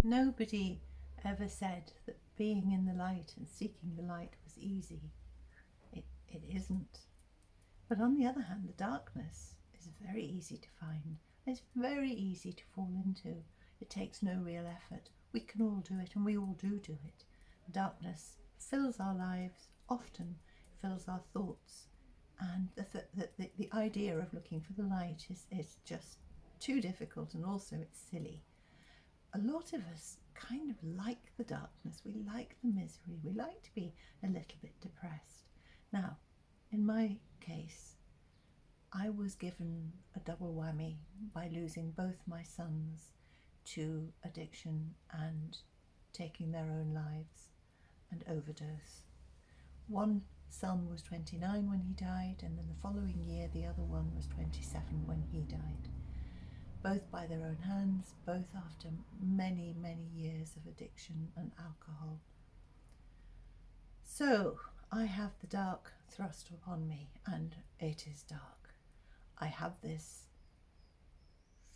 Nobody ever said that being in the light and seeking the light was easy. It isn't. But on the other hand, the darkness is very easy to find. It's very easy to fall into. It takes no real effort. We can all do it, and we all do it. Darkness fills our lives, often fills our thoughts, and the idea of looking for the light is just too difficult, and also it's silly. A lot of us kind of like the darkness. We like the misery. We like to be a little bit depressed. Now, in my case, I was given a double whammy by losing both my sons to addiction and taking their own lives and overdose. One son was 29 when he died, and then the following year the other one was 27 when he died. Both by their own hands, both after many, many years of addiction and alcohol. So I have the dark thrust upon me, and it is dark. I have this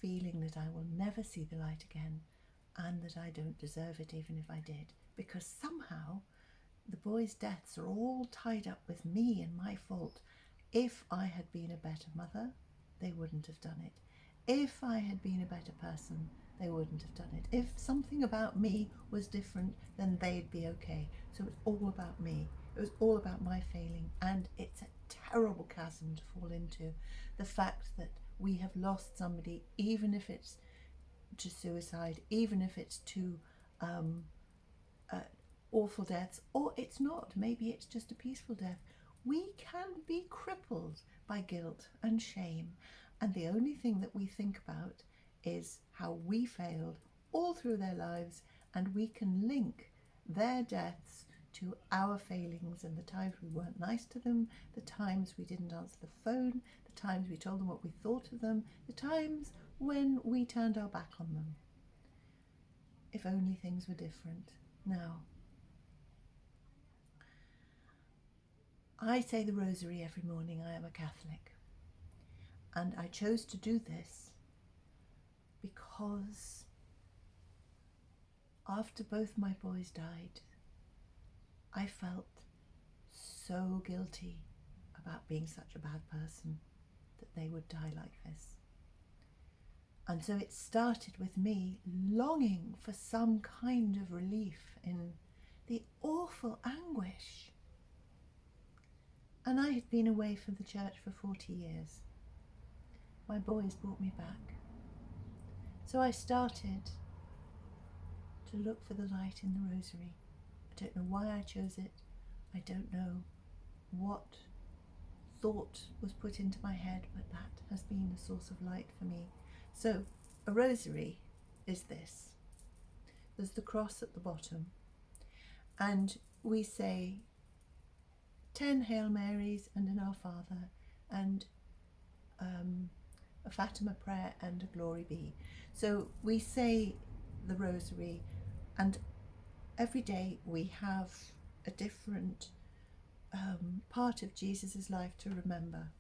feeling that I will never see the light again, and that I don't deserve it even if I did, because somehow the boys' deaths are all tied up with me and my fault. If I had been a better mother, they wouldn't have done it. If I had been a better person, they wouldn't have done it. If something about me was different, then they'd be okay. So it's all about me. It was all about my failing, and it's a terrible chasm to fall into. The fact that we have lost somebody, even if it's to suicide, even if it's to awful deaths, or it's not, maybe it's just a peaceful death. We can be crippled by guilt and shame, and the only thing that we think about is how we failed all through their lives, and we can link their deaths to our failings and the times we weren't nice to them, the times we didn't answer the phone, the times we told them what we thought of them, the times when we turned our back on them. If only things were different. Now, I say the Rosary every morning. I am a Catholic, and I chose to do this because after both my boys died, I felt so guilty about being such a bad person that they would die like this. And so it started with me longing for some kind of relief in the awful anguish. And I had been away from the church for 40 years. My boys brought me back. So I started to look for the light in the Rosary. I don't know why I chose it. I don't know what thought was put into my head, but that has been a source of light for me. So a Rosary is this. There's the cross at the bottom, and we say 10 Hail Marys and an Our Father, and a Fatima prayer and a Glory Be. So we say the Rosary, and every day we have a different part of Jesus' life to remember.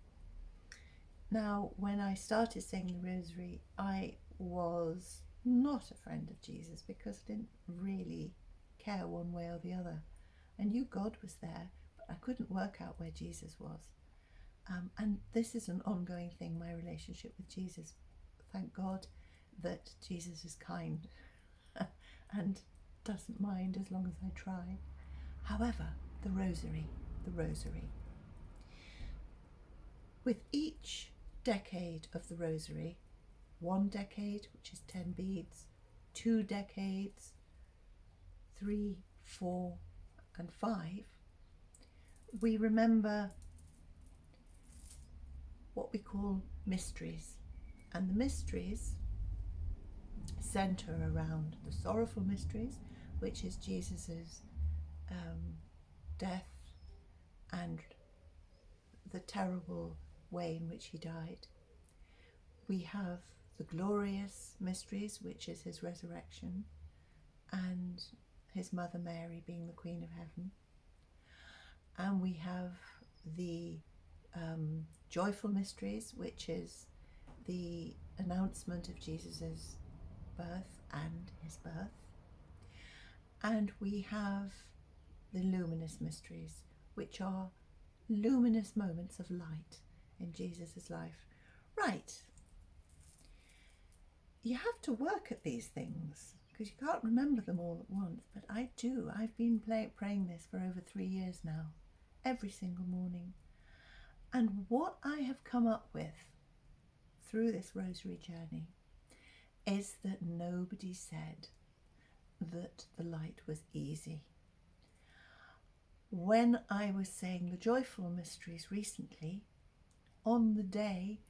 Now, when I started saying the Rosary, I was not a friend of Jesus because I didn't really care one way or the other. I knew God was there, but I couldn't work out where Jesus was. And this is an ongoing thing, my relationship with Jesus. Thank God that Jesus is kind and doesn't mind as long as I try. However, the Rosary. With each decade of the Rosary, 1 decade, which is 10 beads, 2 decades, 3, 4, and 5, we remember what we call mysteries. And the mysteries center around the sorrowful mysteries, which is Jesus's death and the terrible way in which he died. We have the glorious mysteries, which is his resurrection and his mother Mary being the Queen of Heaven. And we have the joyful mysteries, which is the announcement of Jesus's birth and his birth. And we have the luminous mysteries, which are luminous moments of light in Jesus' life. Right. You have to work at these things because you can't remember them all at once, but I do. I've been praying this for over 3 years now, every single morning. And what I have come up with through this rosary journey is that nobody said that the light was easy. When I was saying the joyful mysteries recently, on the day,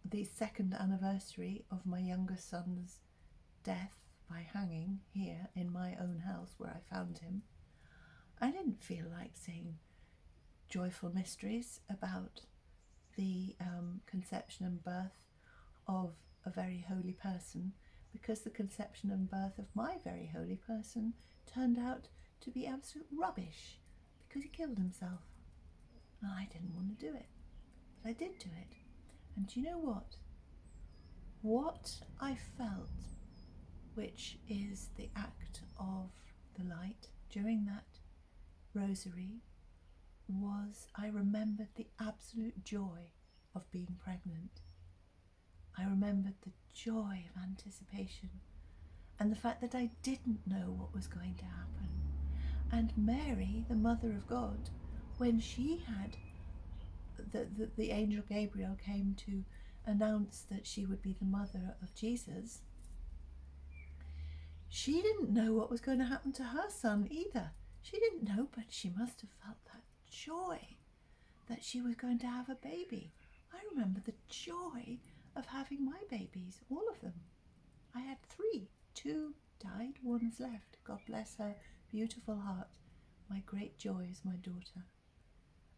the 2nd anniversary of my younger son's death by hanging here in my own house where I found him, I didn't feel like saying joyful mysteries about the conception and birth of a very holy person, because the conception and birth of my very holy person turned out to be absolute rubbish because he killed himself. And I didn't want to do it, but I did do it. And do you know what? What I felt, which is the act of the light during that rosary, was I remembered the absolute joy of being pregnant. I remembered the joy of anticipation and the fact that I didn't know what was going to happen. And Mary, the Mother of God, when she had the angel Gabriel came to announce that she would be the mother of Jesus, she didn't know what was going to happen to her son either. She didn't know, but she must have felt that joy that she was going to have a baby. I remember the joy of having my babies, all of them. I had 3. 2 died, 1's left. God bless her beautiful heart. My great joy is my daughter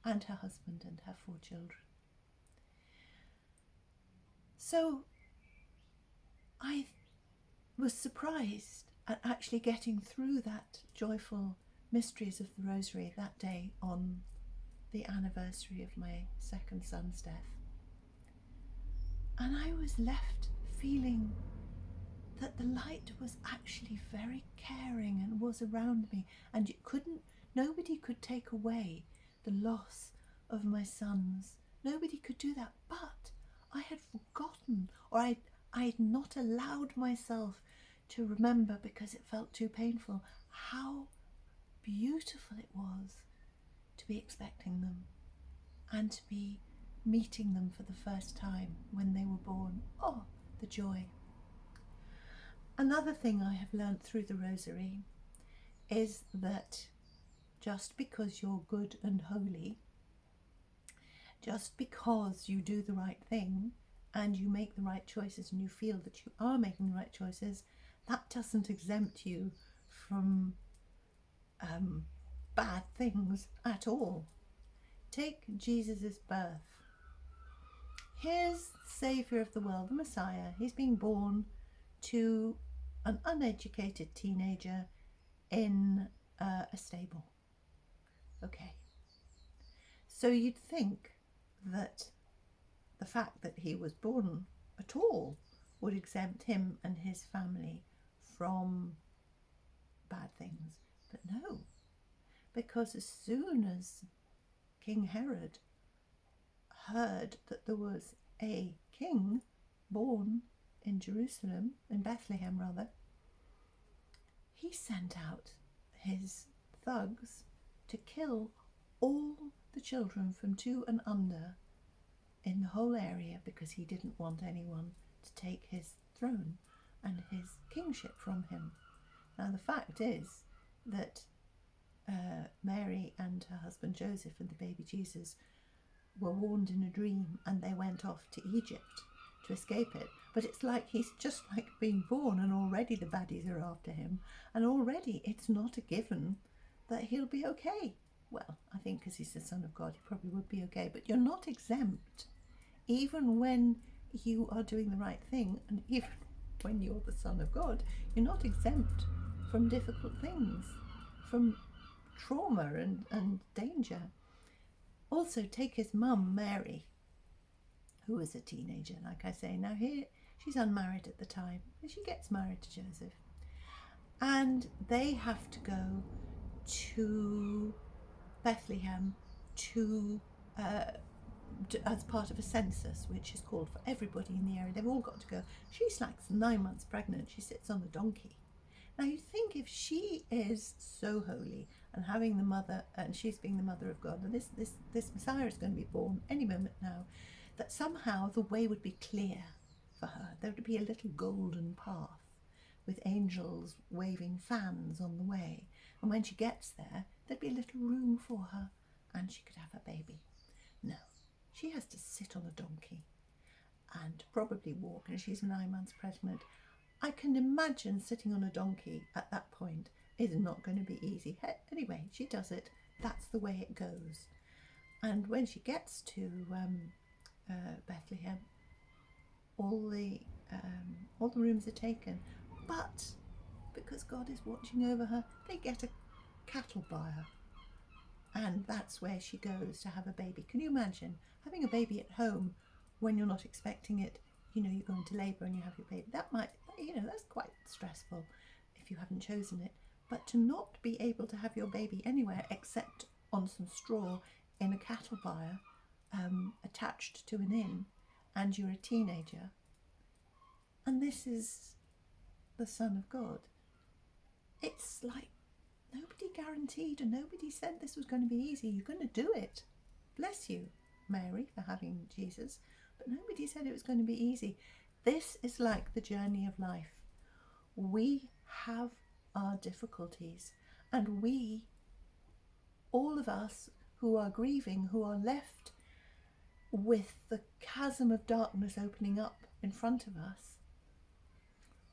and her husband and her 4 children. So I was surprised at actually getting through that joyful mysteries of the Rosary that day on the anniversary of my 2nd son's death. And I was left feeling that the light was actually very caring and was around me, and nobody could take away the loss of my sons. Nobody could do that, but I had forgotten, or I had not allowed myself to remember because it felt too painful, how beautiful it was to be expecting them and to be meeting them for the first time when they were born. Oh, the joy. Another thing I have learnt through the Rosary is that just because you're good and holy, just because you do the right thing and you make the right choices and you feel that you are making the right choices, that doesn't exempt you from bad things at all. Take Jesus' birth. Here's the Saviour of the world, the Messiah. He's being born to an uneducated teenager in a stable. Okay. So you'd think that the fact that he was born at all would exempt him and his family from bad things. But no, because as soon as King Herod heard that there was a king born in Jerusalem, in Bethlehem rather, he sent out his thugs to kill all the children from 2 and under in the whole area, because he didn't want anyone to take his throne and his kingship from him. Now the fact is that Mary and her husband Joseph and the baby Jesus were warned in a dream and they went off to Egypt to escape it. But it's like he's just like being born and already the baddies are after him, and already it's not a given that he'll be okay. Well, I think because he's the Son of God, he probably would be okay, but you're not exempt. Even when you are doing the right thing, and even when you're the Son of God, you're not exempt from difficult things, from trauma and danger. Also, take his mum, Mary, who was a teenager, like I say. Now here, she's unmarried at the time, and she gets married to Joseph. and they have to go to Bethlehem to as part of a census, which is called for everybody in the area. They've all got to go. She's like 9 months pregnant. She sits on a donkey. Now you think, if she is so holy and having the mother, and she's being the mother of God, and this Messiah is going to be born any moment now, that somehow the way would be clear for her. There would be a little golden path with angels waving fans on the way, and when she gets there, there'd be a little room for her, and she could have a baby. No, she has to sit on a donkey and probably walk, and she's 9 months pregnant. I can imagine sitting on a donkey at that point is not going to be easy. Anyway, she does it. That's the way it goes. And when she gets to Bethlehem, all the rooms are taken. But because God is watching over her, they get a cattle buyer. And that's where she goes to have a baby. Can you imagine having a baby at home when you're not expecting it? You know, you go into labour and you have your baby. That might, that's quite stressful if you haven't chosen it. But to not be able to have your baby anywhere except on some straw in a cattle byre, attached to an inn, and you're a teenager, and this is the Son of God. It's like nobody guaranteed and nobody said this was going to be easy. You're going to do it. Bless you, Mary, for having Jesus. But nobody said it was going to be easy. This is like the journey of life. We have our difficulties, and we, all of us who are grieving, who are left with the chasm of darkness opening up in front of us,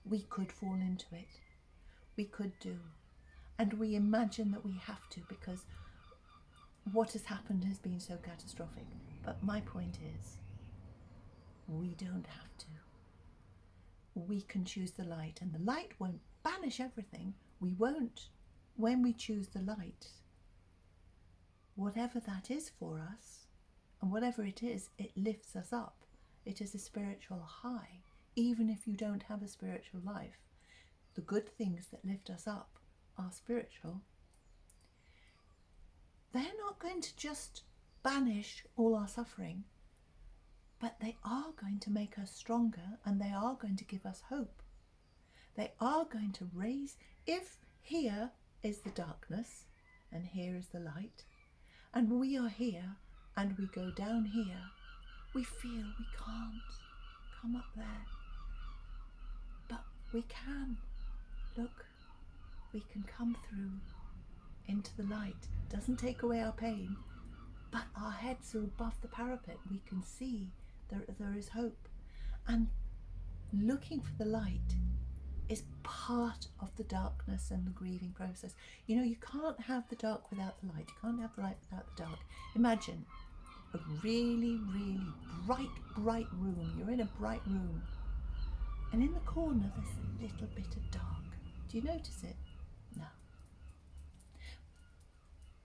we could fall into it. We could do. And we imagine that we have to, because what has happened has been so catastrophic. But my point is, we don't have to. We can choose the light, and the light won't banish everything. We won't. When we choose the light, whatever that is for us, and whatever it is, it lifts us up. It is a spiritual high. Even if you don't have a spiritual life, the good things that lift us up are spiritual. They're not going to just banish all our suffering, but they are going to make us stronger, and they are going to give us hope. They are going to raise, if here is the darkness and here is the light, and we are here and we go down here, we feel we can't come up there, but we can. Look, we can come through into the light. It doesn't take away our pain, but our heads are above the parapet. We can see there is hope. And looking for the light is part of the darkness and the grieving process. You know, you can't have the dark without the light. You can't have the light without the dark. Imagine a really, really bright room. You're in a bright room, and in the corner there's a little bit of dark. Do you notice it? No.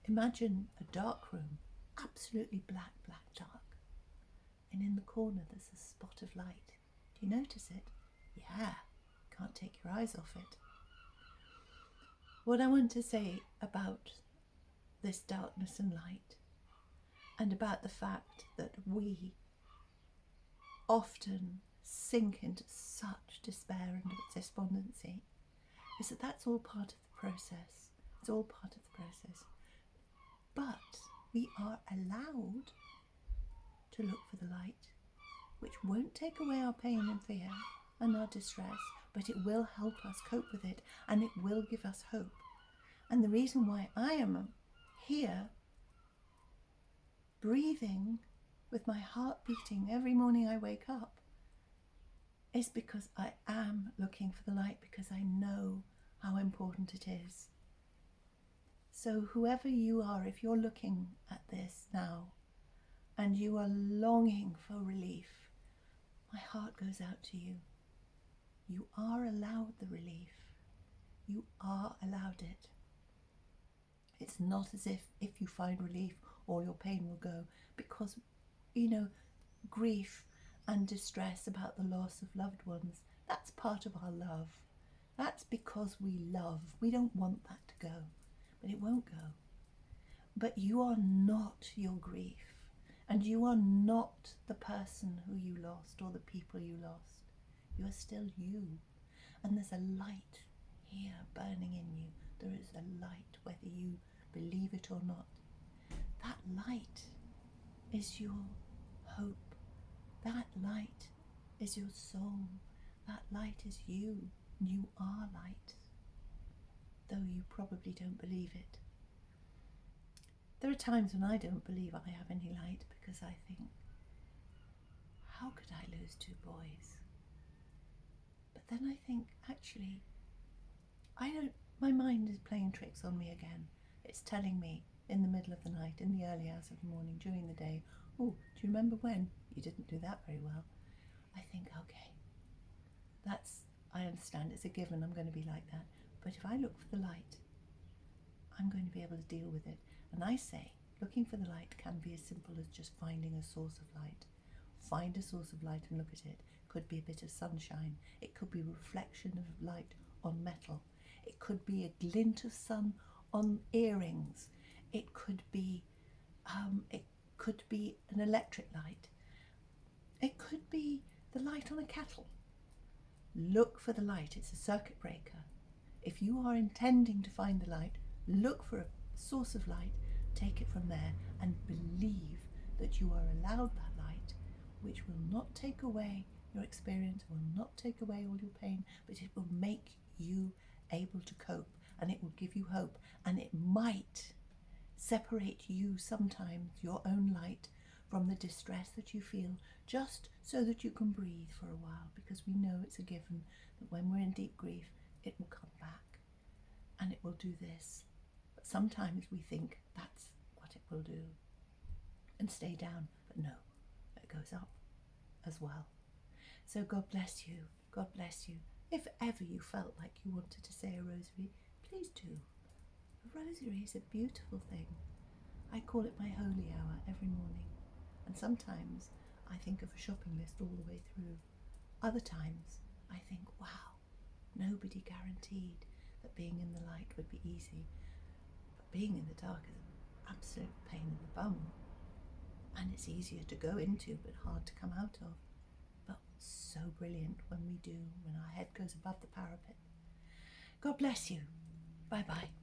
Imagine a dark room, absolutely black dark, and in the corner there's a spot of light. Do you notice it? Yeah, can't take your eyes off it. What I want to say about this darkness and light, and about the fact that we often sink into such despair and despondency, is that that's all part of the process. It's all part of the process. But we are allowed to look for the light, which won't take away our pain and fear and our distress, but it will help us cope with it, and it will give us hope. And the reason why I am here, breathing with my heart beating every morning I wake up, is because I am looking for the light, because I know how important it is. So whoever you are, if you're looking at this now and you are longing for relief, my heart goes out to you. You are allowed the relief. You are allowed it. It's not as if you find relief, all your pain will go, because, grief and distress about the loss of loved ones, that's part of our love. That's because we love. We don't want that to go, but it won't go. But you are not your grief, and you are not the person who you lost or the people you lost. You are still you, and there's a light here burning in you. There is a light, whether you believe it or not. That light is your hope. That light is your soul. That light is you. You are light, though you probably don't believe it. There are times when I don't believe I have any light, because I think, how could I lose two boys? But then I think, actually, my mind is playing tricks on me again. It's telling me in the middle of the night, in the early hours of the morning, during the day, oh, do you remember when you didn't do that very well? I think, okay, I understand, it's a given, I'm going to be like that. But if I look for the light, I'm going to be able to deal with it. And I say, looking for the light can be as simple as just finding a source of light. Find a source of light and look at it. Could be a bit of sunshine. It could be a reflection of light on metal. It could be a glint of sun on earrings. It could be an electric light. It could be the light on a kettle. Look for the light. It's a circuit breaker. If you are intending to find the light, look for a source of light, take it from there, and believe that you are allowed that light, which will not take away your experience, will not take away all your pain, but it will make you able to cope, and it will give you hope, and it might separate you sometimes, your own light, from the distress that you feel, just so that you can breathe for a while, because we know it's a given that when we're in deep grief, it will come back and it will do this. But sometimes we think that's what it will do and stay down, but no, it goes up as well. So God bless you. God bless you. If ever you felt like you wanted to say a rosary, please do. A rosary is a beautiful thing. I call it my holy hour every morning. And sometimes I think of a shopping list all the way through. Other times I think, wow, nobody guaranteed that being in the light would be easy. But being in the dark is an absolute pain in the bum. And it's easier to go into but hard to come out of. But so brilliant when we do, when our head goes above the parapet. God bless you. Bye bye.